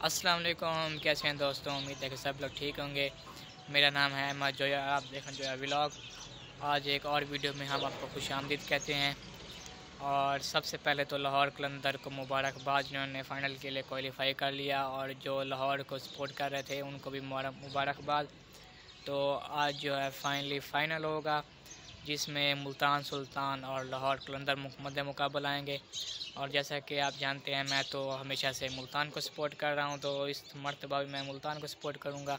अस्सलाम वालेकुम, कैसे हैं दोस्तों। उम्मीद है कि सब लोग ठीक होंगे। मेरा नाम है अहमद जोया, आप देखें जोया व्लॉग। आज एक और वीडियो में हम आपको खुशामदीद कहते हैं। और सबसे पहले तो लाहौर कलंदर को मुबारकबाद, जिन्होंने फ़ाइनल के लिए क्वालिफाई कर लिया, और जो लाहौर को सपोर्ट कर रहे थे उनको भी मुबारकबाद। तो आज जो है फाइनली फ़ाइनल होगा, जिसमें मुल्तान सुल्तान और लाहौर कलंदर मध्य मुकाबला आएंगे। और जैसा कि आप जानते हैं, मैं तो हमेशा से मुल्तान को सपोर्ट कर रहा हूं, तो इस मर्तबा भी मैं मुल्तान को सपोर्ट करूंगा।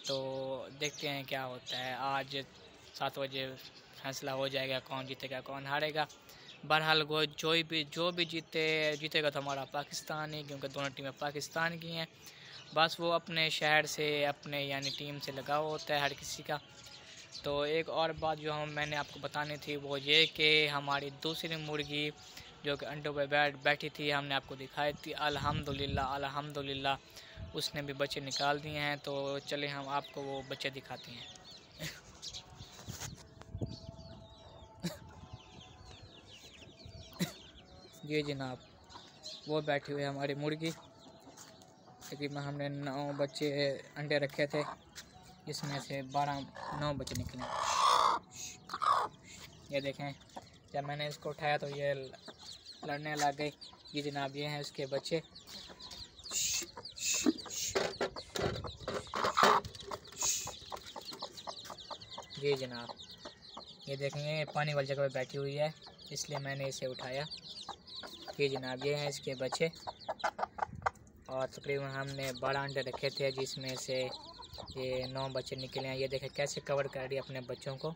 तो देखते हैं क्या होता है। आज 7 बजे फैसला हो जाएगा कौन जीतेगा कौन हारेगा। बहरहाल वो जो भी जीतेगा तो हमारा पाकिस्तान ही, क्योंकि दोनों टीमें पाकिस्तान की हैं। बस वो अपने शहर से, अपने यानी टीम से लगाव होता है हर किसी का। तो एक और बात जो मैंने आपको बतानी थी वो ये कि हमारी दूसरी मुर्गी जो कि अंडों पे बैठी थी, हमने आपको दिखाई थी। अल्हम्दुलिल्लाह अल्हम्दुलिल्लाह उसने भी बच्चे निकाल दिए हैं। तो चले हम आपको वो बच्चे दिखाते हैं। ये जनाब वो बैठी हुई है हमारी मुर्गी। तकरीबन हमने 9 बच्चे अंडे रखे थे, जिसमें से 9 बच्चे निकले। ये देखें, जब मैंने इसको उठाया तो ये लड़ने लग गई। ये जनाब ये हैं उसके बच्चे। ये जनाब ये देखेंगे, पानी वाली जगह पे बैठी हुई है, इसलिए मैंने इसे उठाया। ये जनाब ये हैं इसके बच्चे। और तकरीबन हमने 12 अंडे रखे थे, जिसमें से ये 9 बच्चे निकले हैं। ये देखें कैसे कवर कर रही है अपने बच्चों को।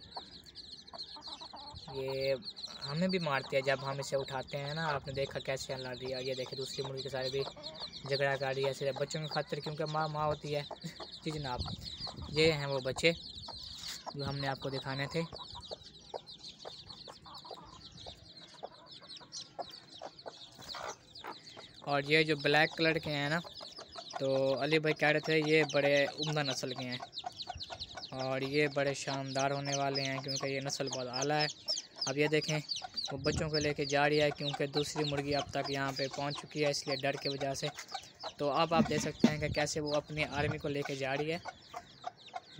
ये हमें भी मारती है जब हम इसे उठाते हैं ना, आपने देखा कैसे लड़ रही है। ये देखे दूसरी मुर्गी के सारे भी झगड़ा कर रही है सिर्फ बच्चों की खातिर, क्योंकि माँ होती है। जी जनाब ये हैं वो बच्चे जो हमने आपको दिखाने थे। और ये जो ब्लैक कलर के हैं ना, तो अली भाई कह रहे थे ये बड़े उम्दा नस्ल के हैं और ये बड़े शानदार होने वाले हैं, क्योंकि ये नस्ल बहुत आला है। अब ये देखें वो बच्चों को लेके जा रही है, क्योंकि दूसरी मुर्गी अब तक यहाँ पे पहुँच चुकी है, इसलिए डर की वजह से। तो अब आप देख सकते हैं कि कैसे वो अपनी आर्मी को लेके जा रही है।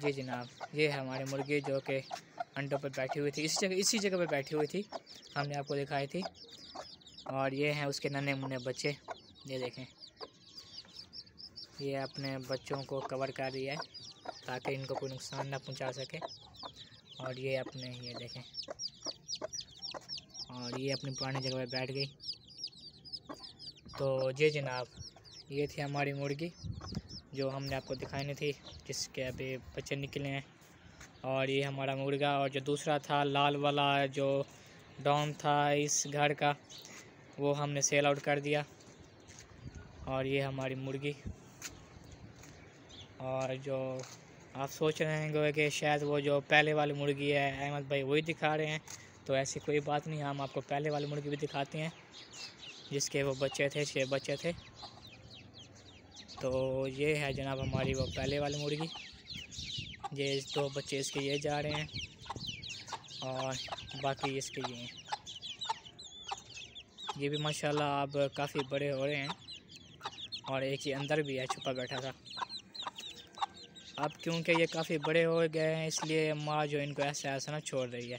जी जनाब ये है हमारी मुर्गी जो कि अंडों पर बैठी हुई थी, इसी जगह पर बैठी हुई थी, हमने आपको दिखाई थी। और ये हैं उसके नन्हे मुन्ने बच्चे। ये देखें ये अपने बच्चों को कवर कर रही है ताकि इनको कोई नुकसान ना पहुंचा सके। और ये अपने ये देखें, और ये अपनी पुरानी जगह पे बैठ गई। तो जी जनाब ये थी हमारी मुर्गी जो हमने आपको दिखानी थी, जिसके अभी बच्चे निकले हैं। और ये हमारा मुर्गा, और जो दूसरा था लाल वाला जो डॉन था इस घर का, वो हमने सेल आउट कर दिया। और ये हमारी मुर्गी। और जो आप सोच रहे हैं कि शायद वो जो पहले वाली मुर्गी है अहमद भाई वही दिखा रहे हैं, तो ऐसी कोई बात नहीं, हम आपको पहले वाली मुर्गी भी दिखाते हैं जिसके वो बच्चे थे, 6 बच्चे थे। तो ये है जनाब हमारी वो पहले वाली मुर्गी। ये 2 बच्चे इसके ये जा रहे हैं और बाकी इसके ये हैं। ये भी माशाल्लाह अब काफ़ी बड़े हो रहे हैं, और एक ही अंदर भी है छुपा बैठा था। अब क्योंकि ये काफ़ी बड़े हो गए हैं, इसलिए माँ जो इनको ऐसा ना छोड़ रही है।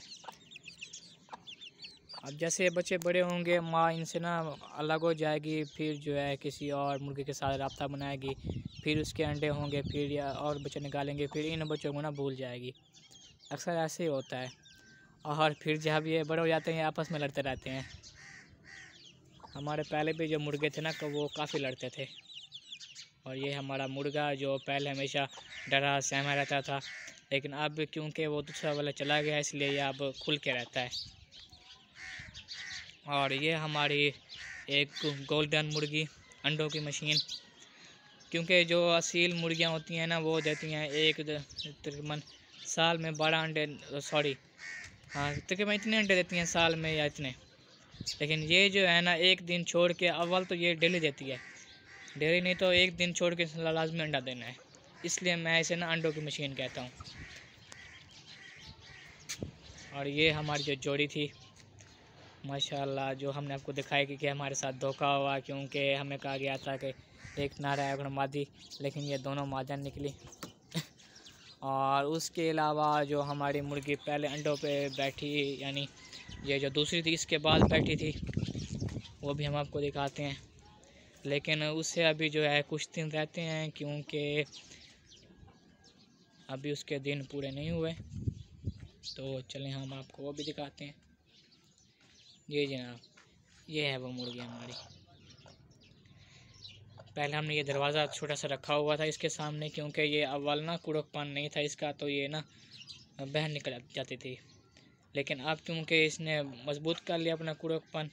अब जैसे बच्चे बड़े होंगे माँ इनसे ना अलग हो जाएगी, फिर जो है किसी और मुर्गी के साथ राब्ता बनाएगी, फिर उसके अंडे होंगे, फिर या और बच्चे निकालेंगे, फिर इन बच्चों को ना भूल जाएगी। अक्सर ऐसे ही होता है। और फिर जब ये बड़े हो जाते हैं आपस में लड़ते रहते हैं। हमारे पहले भी जो मुर्गे थे ना, तो वो काफ़ी लड़ते थे। और ये हमारा मुर्गा जो पहले हमेशा डरा सहमा रहता था, लेकिन अब क्योंकि वो दूसरा वाला चला गया, इसलिए ये अब खुल के रहता है। और ये हमारी एक गोल्डन मुर्गी अंडों की मशीन, क्योंकि जो असील मुर्गियां होती हैं ना वो देती हैं एक तकरीबन साल में 12 अंडे, सॉरी हाँ तकरीबन इतने अंडे देती हैं साल में या इतने। लेकिन ये जो है ना एक दिन छोड़ के, अव्वल तो ये डेली देती है, डेली नहीं तो एक दिन छोड़ के लाजमी अंडा देना है, इसलिए मैं इसे ना अंडों की मशीन कहता हूँ। और ये हमारी जो जोड़ी थी माशाल्लाह, जो हमने आपको दिखाया कि हमारे साथ धोखा हुआ, क्योंकि हमें कहा गया था कि एक नर है और मादी, लेकिन ये दोनों मादा निकली। और उसके अलावा जो हमारी मुर्गी पहले अंडों पे बैठी, यानी ये जो दूसरी थी इसके बाद बैठी थी, वो भी हम आपको दिखाते हैं। लेकिन उससे अभी जो है कुछ दिन रहते हैं, क्योंकि अभी उसके दिन पूरे नहीं हुए। तो चलें हम आपको वो भी दिखाते हैं। ये जनाब, ये है वो मुर्गी हमारी। पहले हमने ये दरवाज़ा छोटा सा रखा हुआ था इसके सामने, क्योंकि ये अव्वल ना कुड़कपन नहीं था इसका, तो ये ना बाहर निकल जाती थी। लेकिन अब क्योंकि इसने मजबूत कर लिया अपना कुड़कपन,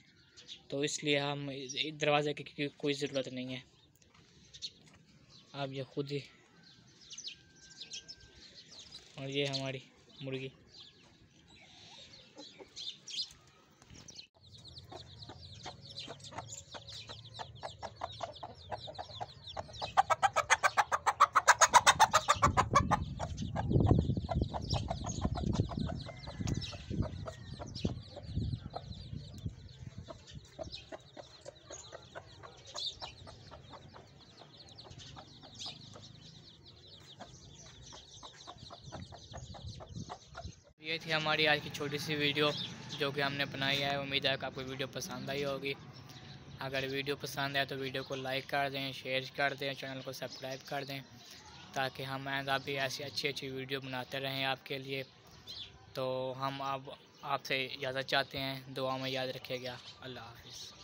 तो इसलिए हम दरवाज़े की कोई ज़रूरत नहीं है। अब ये खुद ही, और ये हमारी मुर्गी। ये थी हमारी आज की छोटी सी वीडियो जो कि हमने बनाई है। उम्मीद है कि आपको वीडियो पसंद आई होगी। अगर वीडियो पसंद आए तो वीडियो को लाइक कर दें, शेयर कर दें, चैनल को सब्सक्राइब कर दें, ताकि हम आइंदा भी ऐसी अच्छी अच्छी वीडियो बनाते रहें आपके लिए। तो हम अब आपसे इजाज़त चाहते हैं, दुआ में याद रखिएगा। अल्लाह हाफ़िज़।